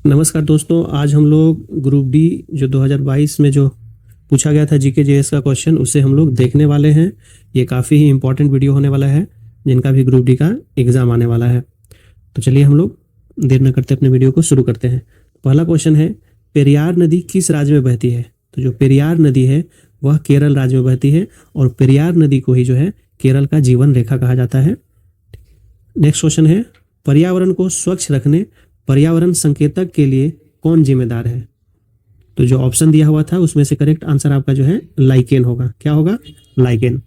नमस्कार दोस्तों, आज हम लोग ग्रुप डी जो 2022 में जो पूछा गया था जीके जीएस का क्वेश्चन, उसे हम लोग देखने वाले हैं। ये काफ़ी ही इंपॉर्टेंट वीडियो होने वाला है जिनका भी ग्रुप डी का एग्ज़ाम आने वाला है। तो चलिए हम लोग देर न करते अपने वीडियो को शुरू करते हैं। पहला क्वेश्चन है, पेरियार नदी किस राज्य में बहती है? तो जो पेरियार नदी है वह केरल राज्य में बहती है और पेरियार नदी को ही जो है केरल का जीवन रेखा कहा जाता है। नेक्स्ट क्वेश्चन है, पर्यावरण को स्वच्छ रखने पर्यावरण संकेतक के लिए कौन जिम्मेदार है? तो जो ऑप्शन दिया हुआ था उसमें से करेक्ट आंसर आपका जो है लाइकेन होगा। क्या होगा? लाइकेन।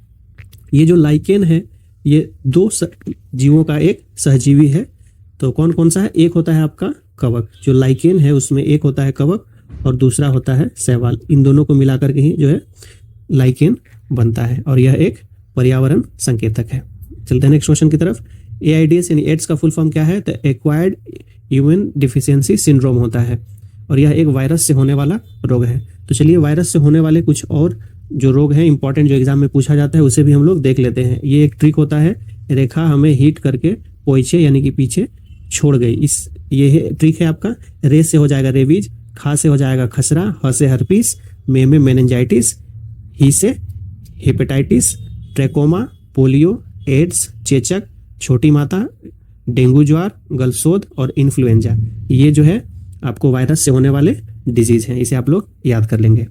ये जो लाइकेन है ये दो जीवों का एक सहजीवी है। तो कौन कौन सा है? एक होता है आपका कवक, जो लाइकेन है उसमें एक होता है कवक और दूसरा होता है शैवाल। इन दोनों को मिलाकर के ही जो है लाइकेन बनता है और यह एक पर्यावरण संकेतक है। चलते हैं नेक्स्ट क्वेश्चन की तरफ। एआईडीएस यानी एड्स का फुल फॉर्म क्या है? तो एक्वायर्ड ह्यूमन डिफिशियंसी सिंड्रोम होता है और यह एक वायरस से होने वाला रोग है। तो चलिए वायरस से होने वाले कुछ और जो रोग हैं इंपॉर्टेंट जो एग्जाम में पूछा जाता है उसे भी हम लोग देख लेते हैं। ये एक ट्रिक होता है, रेखा हमें हिट करके पोइचे यानी कि पीछे छोड़ गई। ये ट्रिक है आपका। रे से हो जाएगा रेबीज, खा से हो जाएगा खसरा, ह से हर्पीस, में मेनिंजाइटिस, ही से हेपेटाइटिस, ट्रैकोमा, पोलियो, एड्स, चेचक, छोटी माता, डेंगू ज्वार, गलसोद और इन्फ्लुएंजा। ये जो है आपको वायरस से होने वाले डिजीज हैं, इसे आप लोग याद कर लेंगे।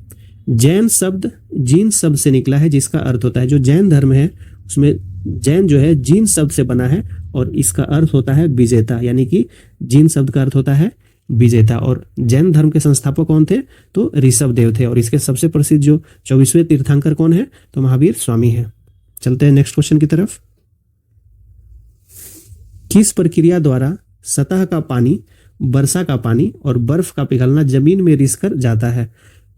जैन शब्द जीन शब्द से निकला है जिसका अर्थ होता है, जो जैन धर्म है उसमें जैन जो है जीन शब्द से बना है और इसका अर्थ होता है विजेता, यानी कि जीन शब्द का अर्थ होता है विजेता। और जैन धर्म के संस्थापक कौन थे? तो ऋषभ देव थे और इसके सबसे प्रसिद्ध जो 24वें तीर्थंकर कौन है? तो महावीर स्वामी है। चलते हैं नेक्स्ट क्वेश्चन की तरफ। किस प्रक्रिया द्वारा सतह का पानी, वर्षा का पानी और बर्फ का पिघलना जमीन में रिस कर जाता है?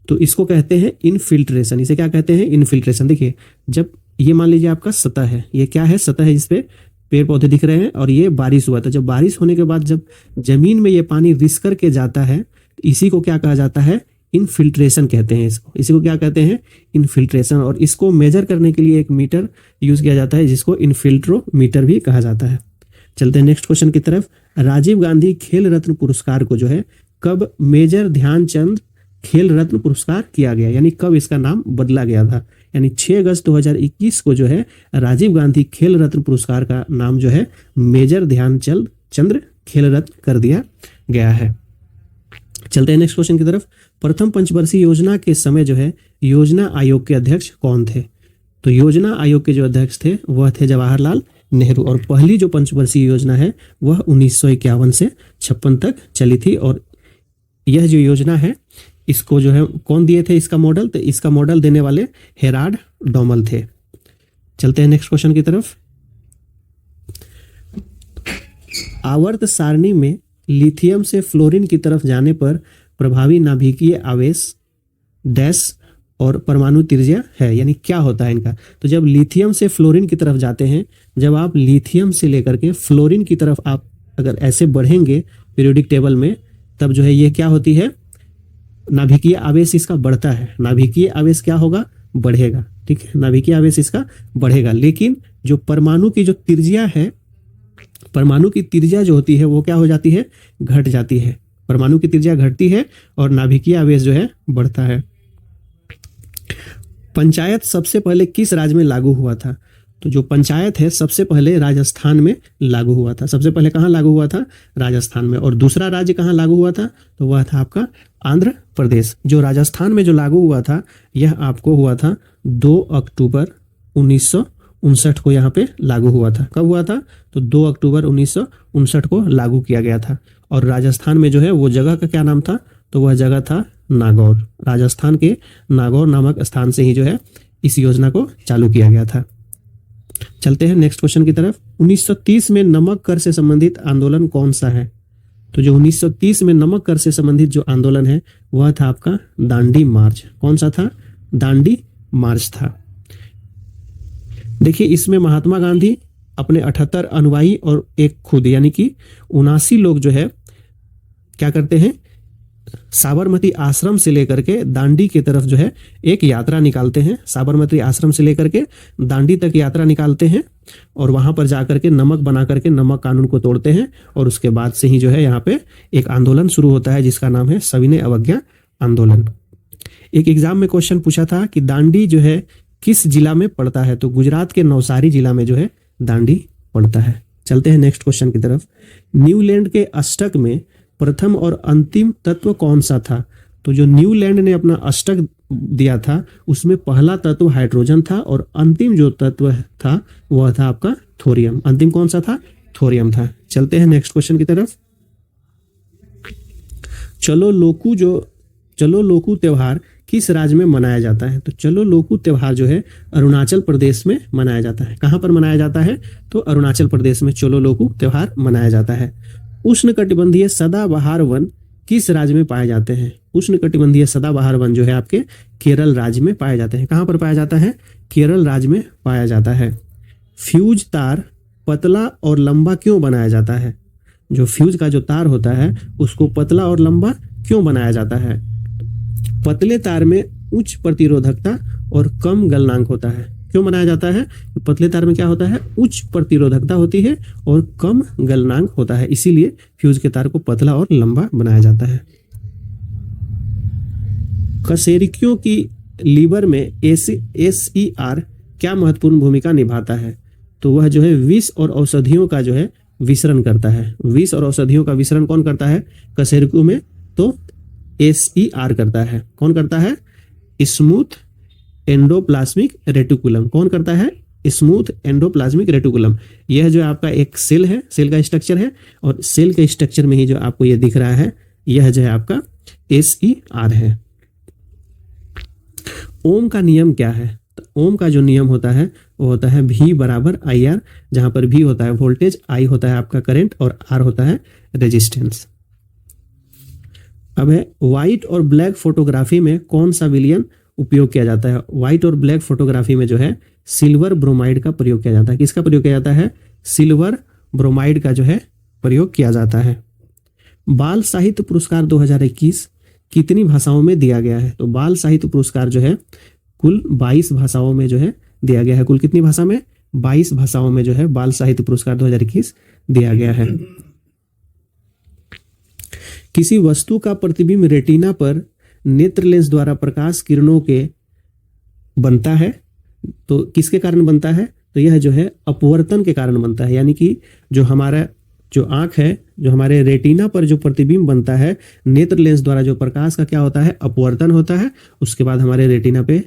तो इसको कहते हैं इनफिल्ट्रेशन। इसे क्या कहते हैं? इनफिल्ट्रेशन। देखिए, जब ये मान लीजिए आपका सतह है, ये क्या है? सतह है जिसपे पेड़ पौधे दिख रहे हैं और ये बारिश हुआ था। जब बारिश होने के बाद जब जमीन में ये पानी रिस कर के जाता है, इसी को क्या कहा जाता है? इनफिल्ट्रेशन कहते हैं इसको। इसी को क्या कहते हैं? इनफिल्ट्रेशन। और इसको मेजर करने के लिए एक मीटर यूज किया जाता है जिसको इनफिल्ट्रोमीटर भी कहा जाता है। चलते हैं नेक्स्ट क्वेश्चन की तरफ। राजीव गांधी खेल रत्न पुरस्कार को जो है कब मेजर ध्यानचंद खेल रत्न पुरस्कार किया गया, यानी कब इसका नाम बदला गया था? यानी 6 अगस्त 2021 को जो है राजीव गांधी खेल रत्न पुरस्कार का नाम जो है मेजर ध्यानचंद खेल रत्न कर दिया गया है। चलते हैं नेक्स्ट क्वेश्चन की तरफ। प्रथम पंचवर्षीय योजना के समय जो है योजना आयोग के अध्यक्ष कौन थे? तो योजना आयोग के जो अध्यक्ष थे वह थे जवाहरलाल नेहरू और पहली जो पंचवर्षीय योजना है वह 1951 से 56 तक चली थी। और यह जो योजना है इसको जो है कौन दिए थे इसका मॉडल? तो इसका मॉडल देने वाले हेराल्ड डोमल थे। चलते हैं नेक्स्ट क्वेश्चन की तरफ। आवर्त सारणी में लिथियम से फ्लोरीन की तरफ जाने पर प्रभावी नाभिकीय आवेश डैश और परमाणु त्रिज्या है, यानी क्या होता है इनका? तो जब लिथियम से फ्लोरीन की तरफ जाते हैं, जब आप लिथियम से लेकर के फ्लोरीन की तरफ आप अगर ऐसे बढ़ेंगे पीरियोडिक टेबल में, तब जो है ये क्या होती है? नाभिकीय आवेश इसका बढ़ता है। नाभिकीय आवेश क्या होगा? बढ़ेगा। ठीक है, नाभिकीय आवेश इसका बढ़ेगा। लेकिन जो परमाणु की जो त्रिज्या है, परमाणु की त्रिज्या जो होती है वो क्या हो जाती है? घट जाती है। परमाणु की त्रिज्या घटती है और नाभिकीय आवेश जो है बढ़ता है। पंचायत सबसे पहले किस राज्य में लागू हुआ था? तो जो पंचायत है सबसे पहले राजस्थान में लागू हुआ था। सबसे पहले कहाँ लागू हुआ था? राजस्थान में। और दूसरा राज्य कहाँ लागू हुआ था? तो वह था आपका आंध्र प्रदेश। जो राजस्थान में जो लागू हुआ था यह आपको हुआ था 2 अक्टूबर 1959 को यहाँ पे लागू हुआ था। कब हुआ था? तो 2 अक्टूबर 1959 को लागू किया गया था। और राजस्थान में जो है वो जगह का क्या नाम था? तो वह जगह था नागौर। राजस्थान के नागौर नामक स्थान से ही जो है इस योजना को चालू किया गया था। चलते हैं नेक्स्ट क्वेश्चन की तरफ। 1930 में नमक कर से संबंधित आंदोलन कौन सा है? तो जो 1930 में नमक कर से संबंधित जो आंदोलन है वह था आपका दांडी मार्च। कौन सा था? दांडी मार्च था। देखिए, इसमें महात्मा गांधी अपने 78 अनुयायी और एक खुद, यानी कि 79 लोग जो है क्या करते हैं? साबरमती आश्रम से लेकर के दांडी की तरफ जो है एक यात्रा निकालते हैं। साबरमती आश्रम से लेकर के दांडी तक यात्रा निकालते हैं और वहां पर जाकर के नमक बना करके नमक कानून को तोड़ते हैं और उसके बाद से ही जो है यहाँ पे एक आंदोलन शुरू होता है जिसका नाम है सविनय अवज्ञा आंदोलन। एक एग्जाम में क्वेश्चन पूछा था कि दांडी जो है किस जिला में पड़ता है, तो गुजरात के नवसारी जिला में जो है दांडी पड़ता है। चलते हैं नेक्स्ट क्वेश्चन की तरफ। न्यूलैंड के अष्टक में प्रथम और अंतिम तत्व कौन सा था? तो जो न्यूलैंड ने अपना अष्टक दिया था उसमें पहला तत्व हाइड्रोजन था और अंतिम जो तत्व था वह था आपका थोरियम। अंतिम कौन सा था? थोरियम था। चलते हैं नेक्स्ट क्वेश्चन की तरफ। चलो लोकू त्योहार किस राज्य में मनाया जाता है? तो चलो लोकू त्योहार जो है अरुणाचल प्रदेश में मनाया जाता है। कहां पर मनाया जाता है? तो अरुणाचल प्रदेश में चलो लोकू त्योहार मनाया जाता है। उष्णकटिबंधीय सदाबहार वन किस राज्य में पाए जाते हैं? उष्णकटिबंधीय सदाबहार वन जो है आपके केरल राज्य में पाए जाते हैं। कहां पर पाया जाता है? केरल राज्य में पाया जाता है। फ्यूज तार पतला और लंबा क्यों बनाया जाता है? जो फ्यूज का जो तार होता है उसको पतला और लंबा क्यों बनाया जाता है? पतले तार में उच्च प्रतिरोधकता और कम गलनांक होता है। क्यों बनाया जाता है? पतले तार में क्या होता है? उच्च प्रतिरोधकता होती है और कम गलनांक होता है, इसीलिए फ्यूज के तार को पतला और लंबा बनाया जाता है। कशेरुकियों की लीवर में SER क्या महत्वपूर्ण भूमिका निभाता है? तो वह जो है विष और औषधियों का जो है विसरण करता है। विष और औषधियों का विसरण कौन करता है कशेरुकियों में? तो SER करता है। कौन करता है? Smooth endoplasmic reticulum. कौन करता है? Smooth endoplasmic reticulum. यह जो आपका एक सेल है, सेल का स्ट्रक्चर है और सेल के स्ट्रक्चर में ही जो आपको ये दिख रहा है यह जो है आपका SER है। ओम का नियम क्या है? तो ओम का जो नियम होता है वो होता है V बराबर IR, जहां पर V होता है वोल्टेज, I होता है आपका करंट और R होता है रेजिस्टेंस। अब है व्हाइट और ब्लैक फोटोग्राफी में कौन सा विलयन उपयोग किया जाता है? व्हाइट और ब्लैक फोटोग्राफी में जो है सिल्वर ब्रोमाइड का प्रयोग किया जाता है। किसका प्रयोग किया जाता है? सिल्वर ब्रोमाइड का जो है प्रयोग किया जाता है। बाल साहित्य पुरस्कार 2021 कितनी भाषाओं में दिया गया है? तो बाल साहित्य पुरस्कार जो है कुल 22 भाषाओं में जो है दिया गया है। कुल कितनी भाषा में? 22 भाषाओं में जो है बाल साहित्य पुरस्कार 2021 दिया गया है। किसी वस्तु का प्रतिबिंब रेटिना पर नेत्र लेंस द्वारा प्रकाश किरणों के बनता है, तो किसके कारण बनता है? तो यह जो है अपवर्तन के कारण बनता है। यानी कि जो हमारा जो आंख है, जो हमारे रेटिना पर जो प्रतिबिंब बनता है नेत्र लेंस द्वारा, जो प्रकाश का क्या होता है? अपवर्तन होता है। उसके बाद हमारे रेटिना पे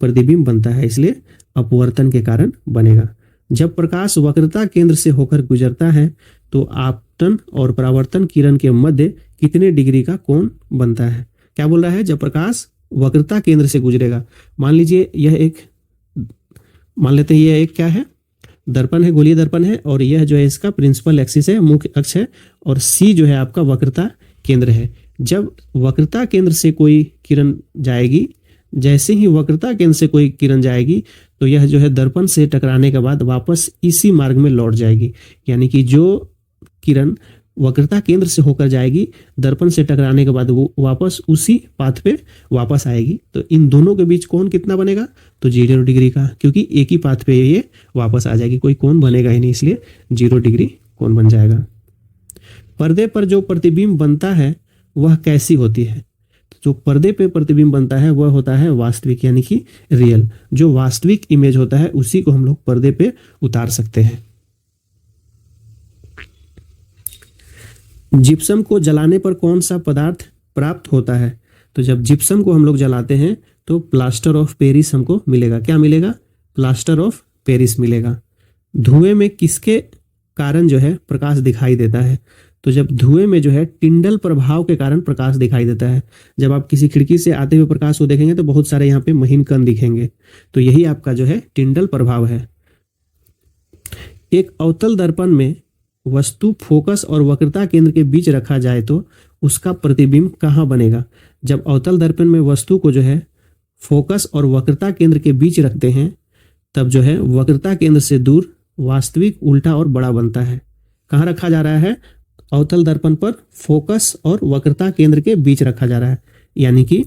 प्रतिबिंब बनता है, इसलिए अपवर्तन के कारण बनेगा। जब प्रकाश वक्रता केंद्र से होकर गुजरता है तो आपतन और परावर्तन किरण के मध्य कितने डिग्री का कोण बनता है? क्या बोल रहा है? जब प्रकाश वक्रता केंद्र से गुजरेगा, मान लीजिए मान लेते हैं यह एक क्या है? दर्पण है, गोलीय दर्पण है और यह जो है इसका प्रिंसिपल एक्सिस है, मुख्य अक्ष है और C जो है आपका वक्रता केंद्र है। जब वक्रता केंद्र से कोई किरण जाएगी, जैसे ही वक्रता केंद्र से कोई किरण जाएगी तो यह जो है दर्पण से टकराने के बाद वापस इसी मार्ग में लौट जाएगी। यानी कि जो किरण वक्रता केंद्र से होकर जाएगी, दर्पण से टकराने के बाद वो वापस उसी पाथ पे वापस आएगी। तो इन दोनों के बीच कोण कितना बनेगा? तो 0 डिग्री का, क्योंकि एक ही पाथ पे ये वापस आ जाएगी, कोई कोण बनेगा ही नहीं, इसलिए 0 डिग्री कोण बन जाएगा। पर्दे पर जो प्रतिबिंब बनता है वह कैसी होती है? जो पर्दे पे प्रतिबिंब बनता है वह होता है वास्तविक, यानी कि रियल। जो वास्तविक इमेज होता है उसी को हम लोग पर्दे पे उतार सकते हैं। जिप्सम को जलाने पर कौन सा पदार्थ प्राप्त होता है? तो जब जिप्सम को हम लोग जलाते हैं तो प्लास्टर ऑफ पेरिस हमको मिलेगा। क्या मिलेगा? प्लास्टर ऑफ पेरिस मिलेगा। धुएं में किसके कारण जो है प्रकाश दिखाई देता है? तो जब धुएं में जो है टिंडल प्रभाव के कारण प्रकाश दिखाई देता है। जब आप किसी खिड़की से आते हुए प्रकाश को देखेंगे तो बहुत सारे यहाँ पे महीन कण दिखेंगे, तो यही आपका जो है टिंडल प्रभाव है। एक अवतल दर्पण में वस्तु फोकस और वक्रता केंद्र के बीच रखा जाए तो उसका प्रतिबिंब कहाँ बनेगा? जब अवतल दर्पण में वस्तु को जो है फोकस और वक्रता केंद्र के बीच रखते हैं तब जो है वक्रता केंद्र से दूर वास्तविक उल्टा और बड़ा बनता है। कहाँ रखा जा रहा है? अवतल दर्पण पर फोकस और वक्रता केंद्र के बीच रखा जा रहा है, यानी कि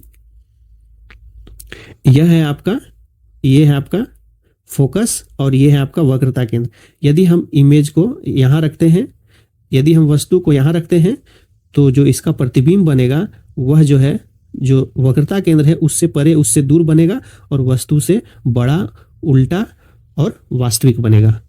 यह है आपका, ये है आपका फोकस और ये है आपका वक्रता केंद्र। यदि हम इमेज को यहाँ रखते हैं, यदि हम वस्तु को यहाँ रखते हैं तो जो इसका प्रतिबिंब बनेगा वह जो है, जो वक्रता केंद्र है उससे परे, उससे दूर बनेगा और वस्तु से बड़ा, उल्टा और वास्तविक बनेगा।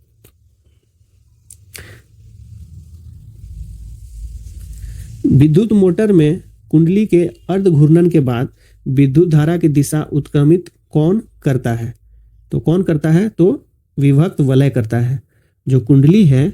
विद्युत मोटर में कुंडली के अर्ध घूर्णन के बाद विद्युत धारा की दिशा उत्क्रमित कौन करता है? तो कौन करता है? तो विभक्त वलय करता है। जो कुंडली है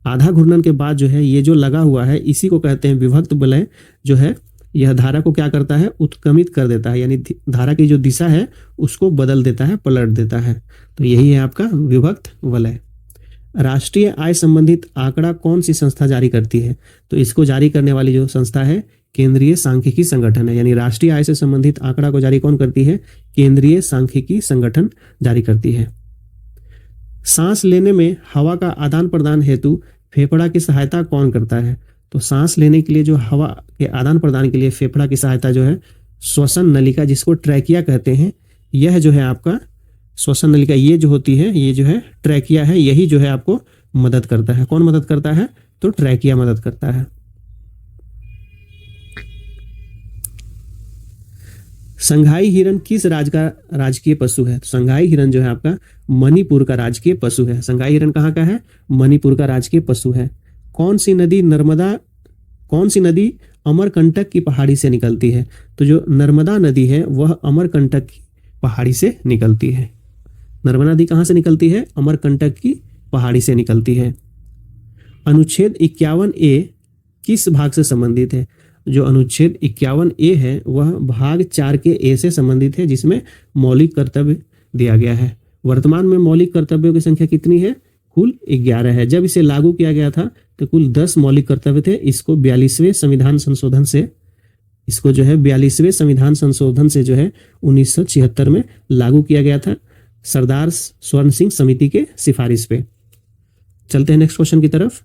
आधा घूर्णन के बाद जो है ये जो लगा हुआ है, इसी को कहते हैं विभक्त वलय। जो है यह धारा को क्या करता है? उत्क्रमित कर देता है, यानी धारा की जो दिशा है उसको बदल देता है, पलट देता है। तो यही है आपका विभक्त वलय। राष्ट्रीय आय संबंधित आंकड़ा कौन सी संस्था जारी करती है? तो इसको जारी करने वाली जो संस्था है केंद्रीय सांख्यिकी संगठन है, यानी राष्ट्रीय आय से संबंधित आंकड़ा को जारी कौन करती है? केंद्रीय सांख्यिकी संगठन जारी करती है। सांस लेने में हवा का आदान प्रदान हेतु फेफड़ा की सहायता कौन करता है? तो सांस लेने के लिए जो हवा के आदान प्रदान के लिए फेफड़ा की सहायता जो है श्वसन नलिका, जिसको ट्रैकिया कहते हैं, यह जो है आपका श्वसन नलिका, ये जो होती है ये जो है ट्रैकिया है, यही जो है आपको मदद करता है। कौन मदद करता है? तो ट्रैकिया मदद करता है। संघाई हिरन किस राज्य का राजकीय पशु है? तो संघाई हिरन जो है आपका मणिपुर का राजकीय पशु है। संघाई हिरन कहाँ का है? मणिपुर का राजकीय पशु है। कौन सी नदी अमरकंटक की पहाड़ी से निकलती है? तो जो नर्मदा नदी है वह अमरकंटक की पहाड़ी से निकलती है। नर्मदा नदी कहाँ से निकलती है? अमरकंटक की पहाड़ी से निकलती है। अनुच्छेद 51A किस भाग से संबंधित है? जो अनुच्छेद 51A है वह भाग 4 के A से संबंधित है, जिसमें मौलिक कर्तव्य दिया गया है। वर्तमान में मौलिक कर्तव्यों की संख्या कितनी है? कुल 11 है। जब इसे लागू किया गया था तो कुल 10 मौलिक कर्तव्य थे। इसको 42वें संविधान संशोधन से, इसको जो है 42वें संविधान संशोधन से जो है 1976 में लागू किया गया था, सरदार स्वर्ण सिंह समिति के सिफारिश पे। चलते हैं नेक्स्ट क्वेश्चन की तरफ।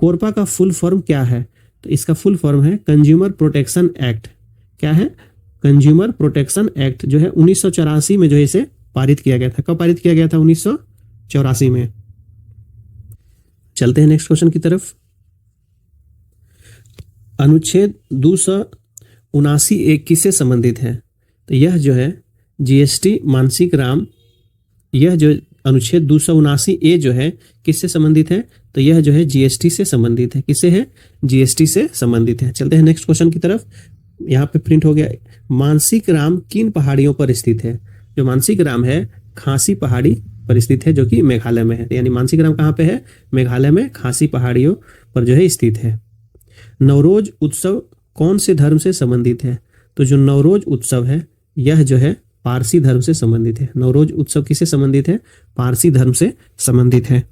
कोरपा का फुल फॉर्म क्या है? तो इसका फुल फॉर्म है कंज्यूमर प्रोटेक्शन एक्ट। क्या है? कंज्यूमर प्रोटेक्शन एक्ट जो है 1984 में जो है इसे पारित किया गया था। कब पारित किया गया था? 1984 में। चलते हैं नेक्स्ट क्वेश्चन की तरफ। अनुच्छेद 279 किससे संबंधित है? तो यह जो है जीएसटी मानसिक राम, यह जो अनुच्छेद 279A जो है किससे संबंधित है? तो यह जो है जीएसटी से संबंधित है। किससे है? जीएसटी से संबंधित है। चलते हैं नेक्स्ट क्वेश्चन की तरफ। यहाँ पे प्रिंट हो गया, मानसिक राम किन पहाड़ियों पर स्थित है? जो मानसिक राम है खासी पहाड़ी पर स्थित है, जो कि मेघालय में है। यानी मानसिक राम कहाँ पे है? मेघालय में खासी पहाड़ियों पर जो है स्थित है। नवरोज उत्सव कौन से धर्म से संबंधित है? तो जो नवरोज उत्सव है यह जो है पारसी धर्म से संबंधित है। नवरोज उत्सव किससे संबंधित है? पारसी धर्म से संबंधित है।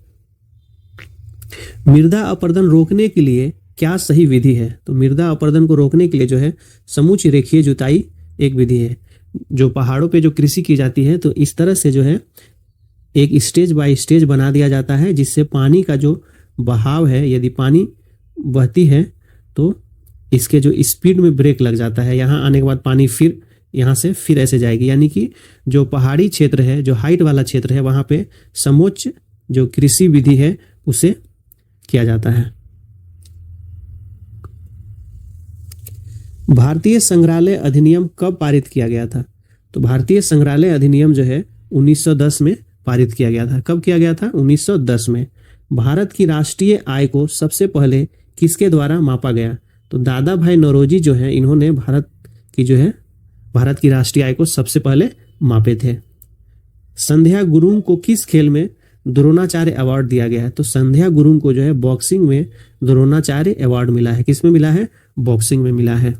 मृदा अपरदन रोकने के लिए क्या सही विधि है? तो मृदा अपरदन को रोकने के लिए जो है समूच रेखीय जुताई एक विधि है। जो पहाड़ों पे जो कृषि की जाती है तो इस तरह से जो है एक स्टेज बाय स्टेज बना दिया जाता है, जिससे पानी का जो बहाव है, यदि पानी बहती है तो इसके जो स्पीड में ब्रेक लग जाता है। यहाँ आने के बाद पानी फिर यहाँ से फिर ऐसे जाएगी। यानी कि जो पहाड़ी क्षेत्र है, जो हाइट वाला क्षेत्र है, वहाँ पे समोच्च जो कृषि विधि है उसे किया जाता है। भारतीय संग्रहालय अधिनियम कब पारित किया गया था? तो भारतीय संग्रहालय अधिनियम जो है 1910 में पारित किया गया था। कब किया गया था? 1910 में। भारत की राष्ट्रीय आय को सबसे पहले किसके द्वारा मापा गया? तो दादा भाई नौरोजी जो है इन्होंने भारत की राष्ट्रीय आय को सबसे पहले मापे थे। संध्या गुरुंग को किस खेल में द्रोणाचार्य अवार्ड दिया गया है? तो संध्या गुरुंग को जो है बॉक्सिंग में द्रोणाचार्य अवार्ड मिला है। किस में मिला है? बॉक्सिंग में मिला है।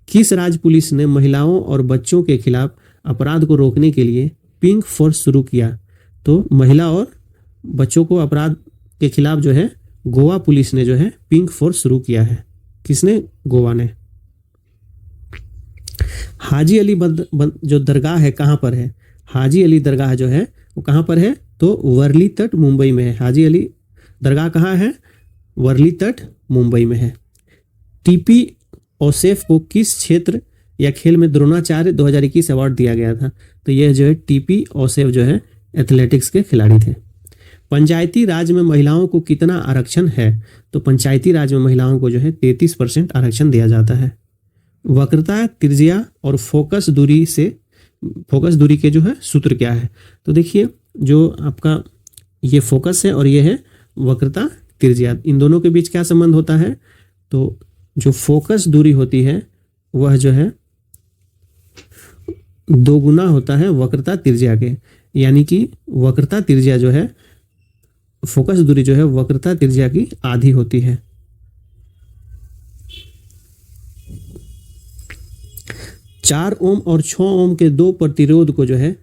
किस राज्य पुलिस ने महिलाओं और बच्चों के खिलाफ अपराध को रोकने के लिए पिंक फोर्स शुरू किया? तो महिला और बच्चों को अपराध के खिलाफ जो है गोवा पुलिस ने जो है पिंक फोर्स शुरू किया है। किसने? गोवा ने। हाजी अली जो दरगाह है कहाँ पर है? हाजी अली दरगाह जो है वो कहाँ पर है? तो वर्ली तट मुंबई में है। हाजी अली दरगाह कहाँ है? वर्ली तट मुंबई में है। टीपी ओसेफ को किस क्षेत्र या खेल में द्रोणाचार्य 2021 अवार्ड दिया गया था? तो यह जो है टीपी ओसेफ जो है एथलेटिक्स के खिलाड़ी थे। पंचायती राज में महिलाओं को कितना आरक्षण है? तो पंचायती राज में महिलाओं को जो है 33% आरक्षण दिया जाता है। वक्रता, त्रिज्या और फोकस दूरी के जो है सूत्र क्या है? तो देखिए जो आपका ये फोकस है और ये है वक्रता त्रिज्या, इन दोनों के बीच क्या संबंध होता है? तो जो फोकस दूरी होती है वह जो है 2 गुना होता है वक्रता त्रिज्या के, यानी कि वक्रता त्रिज्या जो है, फोकस दूरी जो है वक्रता त्रिज्या की आधी होती है। चार ओम और 6 ओम के 2 प्रतिरोध को जो है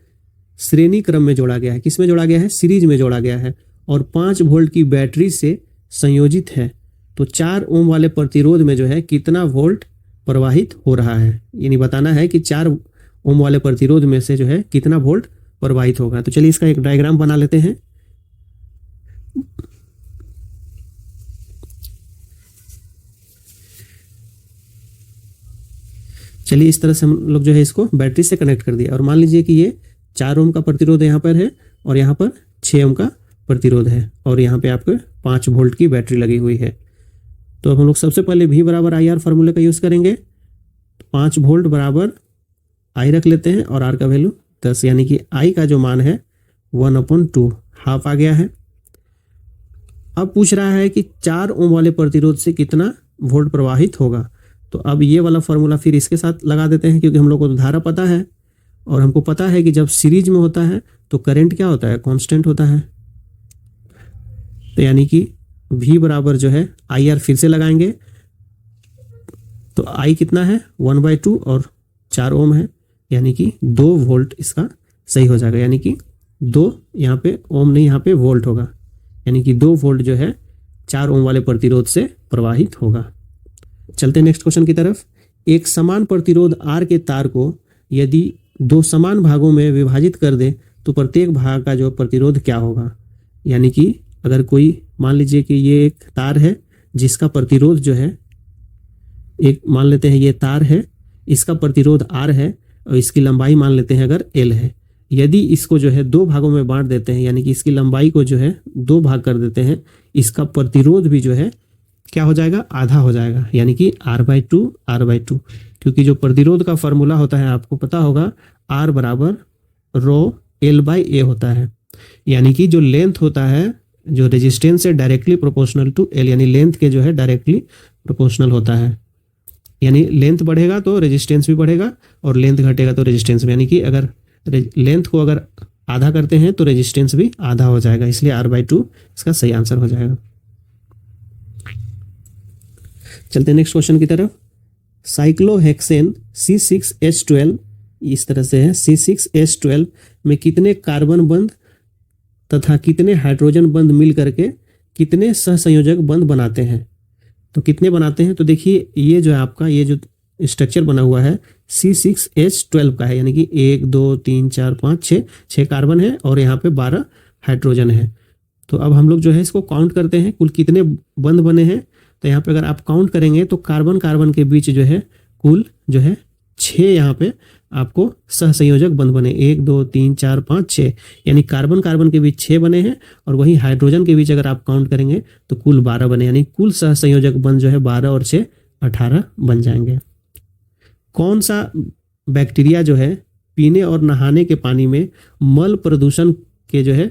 श्रेणी क्रम में जोड़ा गया है। किस में जोड़ा गया है? सीरीज में जोड़ा गया है और 5 वोल्ट की बैटरी से संयोजित है। तो 4 ओम वाले प्रतिरोध में जो है कितना वोल्ट प्रवाहित हो रहा है, यानी बताना है कि 4 ओम वाले प्रतिरोध में से जो है कितना वोल्ट प्रवाहित होगा। तो चलिए इसका एक डायग्राम बना लेते हैं। चलिए इस तरह से हम लोग जो है इसको बैटरी से कनेक्ट कर दिया और मान लीजिए कि ये 4 ओम का प्रतिरोध यहाँ पर है और यहाँ पर 6 ओम का प्रतिरोध है और यहाँ पे आपको 5 वोल्ट की बैटरी लगी हुई है। तो अब हम लोग सबसे पहले V बराबर आई आर फार्मूले का यूज़ करेंगे। 5 वोल्ट बराबर I रख लेते हैं और R का वैल्यू 10, यानी कि I का जो मान है 1/2 हाफ आ गया है। अब पूछ रहा है कि 4 ओम वाले प्रतिरोध से कितना वोल्ट प्रवाहित होगा। तो अब ये वाला फॉर्मूला फिर इसके साथ लगा देते हैं, क्योंकि हम लोग को तो धारा पता है और हमको पता है कि जब सीरीज में होता है तो करंट क्या होता है? कांस्टेंट होता है। तो यानी कि V बराबर जो है IR फिर से लगाएंगे तो I कितना है? 1/2 और 4 ओम है, यानी कि 2 वोल्ट इसका सही हो जाएगा, यानी कि 2 यहाँ पे ओम नहीं, यहाँ पे वोल्ट होगा, यानी कि 2 वोल्ट जो है 4 ओम वाले प्रतिरोध से प्रवाहित होगा। चलते नेक्स्ट क्वेश्चन की तरफ। एक समान प्रतिरोध R के तार को यदि 2 समान भागों में विभाजित कर दे तो प्रत्येक भाग का जो प्रतिरोध क्या होगा? यानी कि अगर कोई मान लीजिए कि ये एक तार है जिसका प्रतिरोध जो है, एक मान लेते हैं ये तार है, इसका प्रतिरोध R है और इसकी लंबाई मान लेते हैं अगर L है। यदि इसको जो है 2 भागों में बांट देते हैं, यानी कि इसकी लंबाई को जो है 2 भाग कर देते हैं, इसका प्रतिरोध भी जो है क्या हो जाएगा? आधा हो जाएगा, यानी कि R/2, क्योंकि जो प्रतिरोध का फॉर्मूला होता है आपको पता होगा, R बराबर ρL/A होता है, यानी कि जो लेंथ होता है, जो रेजिस्टेंस है डायरेक्टली प्रोपोर्शनल टू L, यानी लेंथ के जो है डायरेक्टली प्रोपोर्शनल होता है। यानी लेंथ बढ़ेगा तो रेजिस्टेंस भी बढ़ेगा और लेंथ घटेगा तो रेजिस्टेंस भी, यानी कि अगर लेंथ को अगर आधा करते हैं तो रेजिस्टेंस भी आधा हो जाएगा, इसलिए R/2 इसका सही आंसर हो जाएगा। चलते नेक्स्ट क्वेश्चन की तरफ। साइक्लोहेक्सेन C6H12 इस तरह से है। C6H12 में कितने कार्बन बंध तथा कितने हाइड्रोजन बंध मिल करके कितने सहसंयोजक बंध बनाते हैं? तो कितने बनाते हैं? तो देखिए ये जो है आपका ये जो स्ट्रक्चर बना हुआ है C6H12 का है, यानी कि 1 2 3 4 5 6 कार्बन है और यहाँ पे 12 हाइड्रोजन है। तो अब हम लोग जो है इसको काउंट करते हैं कुल कितने बंध बने हैं। तो यहाँ पे अगर आप काउंट करेंगे तो कार्बन कार्बन के बीच जो है कुल जो है 6 यहाँ पे आपको सहसंयोजक बंध बने, 1 2 3 4 5 6, यानी कार्बन कार्बन के बीच 6 बने हैं और वहीं हाइड्रोजन के बीच अगर आप काउंट करेंगे तो कुल 12 बने, यानी कुल सहसंयोजक बंध जो है 12 और 6 18 बन जाएंगे। कौन सा बैक्टीरिया जो है पीने और नहाने के पानी में मल प्रदूषण के जो है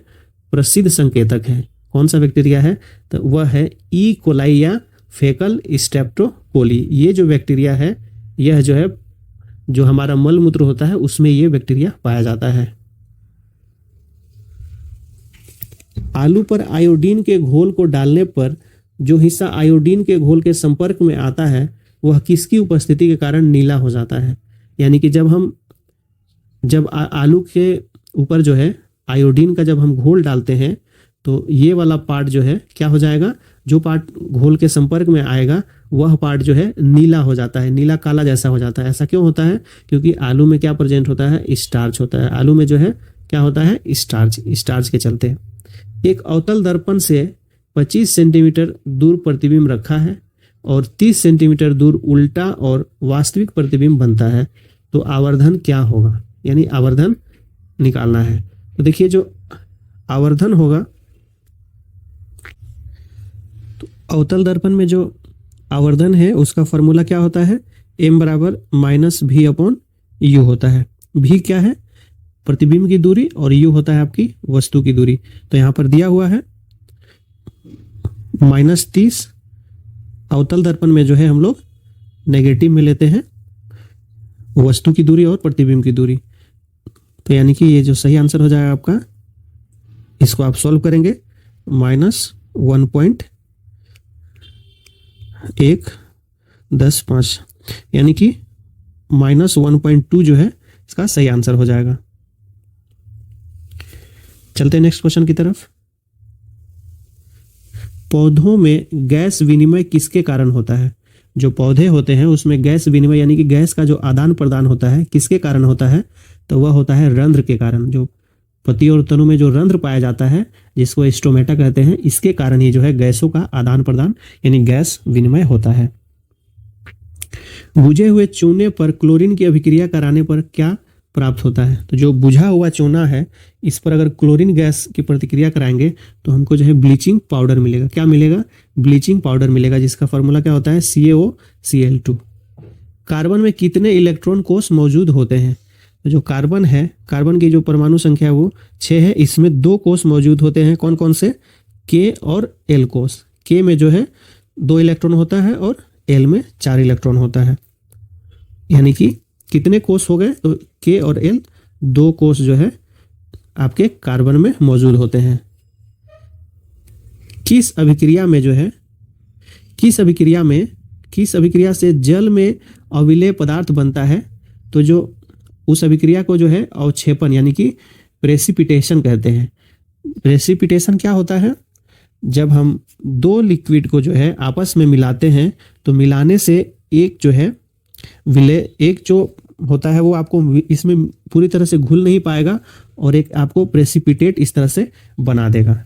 प्रसिद्ध संकेतक है? कौन सा बैक्टीरिया है? तो वह है ई कोलाई या फेकल स्ट्रेप्टोकोली। ये जो बैक्टीरिया है यह जो है जो हमारा मल मूत्र होता है उसमें ये बैक्टीरिया पाया जाता है। आलू पर आयोडीन के घोल को डालने पर जो हिस्सा आयोडीन के घोल के संपर्क में आता है वह किसकी उपस्थिति के कारण नीला हो जाता है? यानी कि जब आलू के ऊपर जो है आयोडीन का जब हम घोल डालते हैं तो ये वाला पार्ट जो है क्या हो जाएगा? जो पार्ट घोल के संपर्क में आएगा वह पार्ट जो है नीला हो जाता है, नीला काला जैसा हो जाता है। ऐसा क्यों होता है? क्योंकि आलू में क्या प्रेजेंट होता है? स्टार्च होता है। आलू में जो है क्या होता है? स्टार्च के चलते। एक अवतल दर्पण से 25 सेंटीमीटर दूर प्रतिबिंब रखा है और 30 सेंटीमीटर दूर उल्टा और वास्तविक प्रतिबिंब बनता है, तो आवर्धन क्या होगा, यानी आवर्धन निकालना है। तो देखिए जो आवर्धन होगा, तो अवतल दर्पण में जो आवर्धन है उसका फॉर्मूला क्या होता है, m बराबर माइनस भी अपॉन यू होता है। भी क्या है, प्रतिबिंब की दूरी, और यू होता है आपकी वस्तु की दूरी। तो यहाँ पर दिया हुआ है -30, अवतल दर्पण में जो है हम लोग नेगेटिव में लेते हैं वस्तु की दूरी और प्रतिबिंब की दूरी। तो यानी कि ये जो सही आंसर हो जाएगा आपका, इसको आप सॉल्व करेंगे, -1.110 यानी कि -1.2 जो है इसका सही आंसर हो जाएगा। चलते हैं नेक्स्ट क्वेश्चन की तरफ। पौधों में गैस विनिमय किसके कारण होता है? जो पौधे होते हैं उसमें गैस विनिमय यानी कि गैस का जो आदान प्रदान होता है किसके कारण होता है? तो वह होता है रंध्र के कारण। जो पत्ती और तनु में जो रंध्र पाया जाता है जिसको स्टोमेटा कहते हैं, इसके कारण ही जो है गैसों का आदान प्रदान यानी गैस विनिमय होता है। बुझे हुए चूने पर क्लोरीन की अभिक्रिया कराने पर क्या प्राप्त होता है? तो जो बुझा हुआ चूना है इस पर अगर क्लोरीन गैस की प्रतिक्रिया कराएंगे तो हमको जो है ब्लीचिंग पाउडर मिलेगा। क्या मिलेगा? ब्लीचिंग पाउडर मिलेगा, जिसका फॉर्मूला क्या होता है, CaOCl2। कार्बन में कितने इलेक्ट्रॉन कोष मौजूद होते हैं? तो जो कार्बन है, कार्बन की जो परमाणु संख्या है वो 6 है। इसमें 2 कोष मौजूद होते हैं, कौन कौन से? K और L कोष। K में जो है 2 इलेक्ट्रॉन होता है और L में 4 इलेक्ट्रॉन होता है। यानी कि कितने कोष हो गए? तो K और L 2 कोष जो है आपके कार्बन में मौजूद होते हैं। किस अभिक्रिया में जो है, किस अभिक्रिया से जल में अविलेय पदार्थ बनता है? तो जो उस अभिक्रिया को जो है अवक्षेपण यानी कि प्रेसिपिटेशन कहते हैं। प्रेसिपिटेशन क्या होता है? जब हम 2 लिक्विड को जो है आपस में मिलाते हैं तो मिलाने से एक जो है एक जो होता है वो आपको इसमें पूरी तरह से घुल नहीं पाएगा और एक आपको प्रेसिपिटेट इस तरह से बना देगा।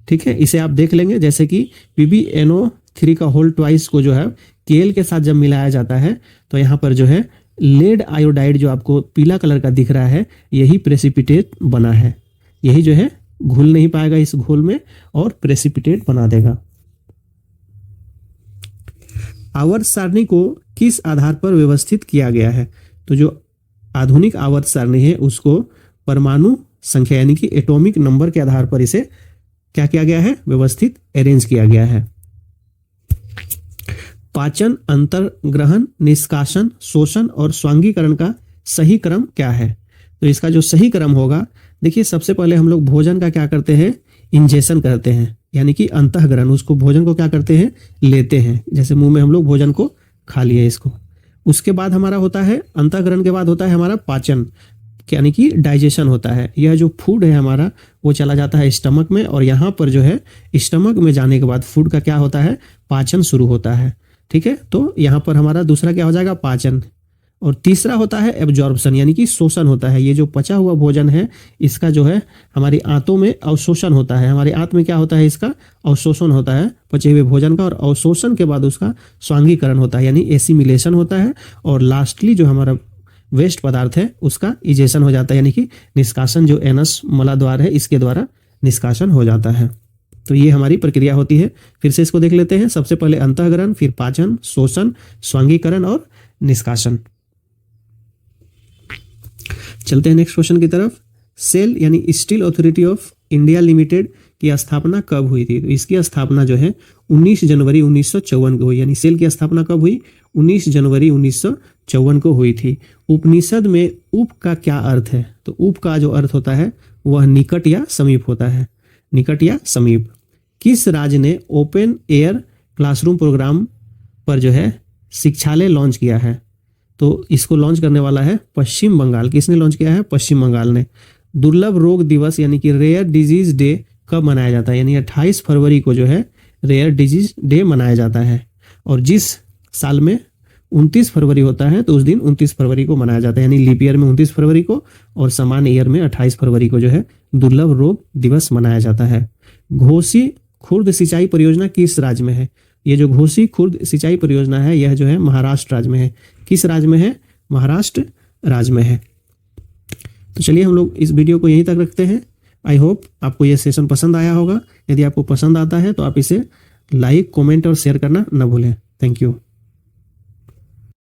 ठीक है, इसे आप देख लेंगे। जैसे कि PbNO3 का होल ट्वाइस को जो है Kl के साथ जब मिलाया जाता है तो यहाँ पर जो है लेड आयोडाइड जो आपको पीला कलर का दिख रहा है, यही प्रेसिपिटेट बना है। यही जो है घुल नहीं पाएगा इस घोल में और प्रेसिपिटेट बना देगा। आवर्त सारणी को किस आधार पर व्यवस्थित किया गया है? तो जो आधुनिक आवर्त सारणी है उसको परमाणु संख्या यानी कि एटॉमिक नंबर के आधार पर इसे क्या किया गया है? व्यवस्थित अरेंज किया गया है। पाचन, अंतर्ग्रहण, निष्कासन, शोषण और स्वांगीकरण का सही क्रम क्या है? तो इसका जो सही क्रम होगा, देखिए सबसे पहले हम लोग भोजन का क्या करते हैं? इंजेशन करते हैं, यानी कि अंतःग्रहण, उसको भोजन को क्या करते हैं? लेते हैं। जैसे मुंह में हम लोग भोजन को खा लिए इसको। उसके बाद हमारा होता है अंतःग्रहण के बाद होता है हमारा पाचन यानी कि डाइजेशन होता है। यह जो फूड है हमारा वो चला जाता है स्टमक में और यहाँ पर जो है स्टमक में जाने के बाद फूड का क्या होता है? पाचन शुरू होता है। ठीक है, तो यहाँ पर हमारा दूसरा क्या हो जाएगा? पाचन। और तीसरा होता है एब्जॉर्प्शन यानी कि शोषण होता है। ये जो पचा हुआ भोजन है इसका जो है हमारी आंतों में अवशोषण होता है। हमारे आंत में क्या होता है? इसका अवशोषण होता है पचे हुए भोजन का, और अवशोषण के बाद उसका स्वांगीकरण होता है यानी एसिमिलेशन होता है। और लास्टली जो हमारा वेस्ट पदार्थ है उसका इजेशन हो जाता है यानी कि निष्कासन, जो एनस मलाद्वार है इसके द्वारा निष्कासन हो जाता है। तो ये हमारी प्रक्रिया होती है। फिर से इसको देख लेते हैं। सबसे पहले अंतःग्रहण, फिर पाचन, शोषण, स्वांगीकरण और निष्कासन। चलते हैं नेक्स्ट क्वेश्चन की तरफ। सेल यानी steel authority of India limited की स्थापना कब हुई थी? तो इसकी स्थापना जो है 19 जनवरी 1954 को हुई। यानी सेल की स्थापना कब हुई? 19 जनवरी 1954 को हुई थी। उपनिषद में उप का क्या अर्थ है? तो उप का जो अर्थ होता है वह निकट या समीप होता है। निकट या समीप। किस राज्य ने ओपन एयर क्लासरूम प्रोग्राम पर जो है शिक्षालय लॉन्च किया है? तो इसको लॉन्च करने वाला है पश्चिम बंगाल। किसने लॉन्च किया है? पश्चिम बंगाल ने। दुर्लभ रोग दिवस यानी कि रेयर डिजीज डे कब मनाया जाता है? यानी 28 फरवरी को जो है रेयर डिजीज डे मनाया जाता है। और जिस साल में 29 फरवरी होता है तो उस दिन 29 फरवरी को मनाया जाता है। यानी लीप ईयर में 29 फरवरी को और सामान्य ईयर में 28 फरवरी को जो है दुर्लभ रोग दिवस मनाया जाता है। घोसी खुर्द सिंचाई परियोजना किस राज्य में है? ये जो घोसी खुर्द सिंचाई परियोजना है यह जो है महाराष्ट्र राज्य में है। किस राज्य में है? महाराष्ट्र राज्य में है। तो चलिए हम लोग इस वीडियो को यहीं तक रखते हैं। आई होप आपको यह सेशन पसंद आया होगा। यदि आपको पसंद आता है तो आप इसे लाइक, कमेंट और शेयर करना न भूलें। Thank you.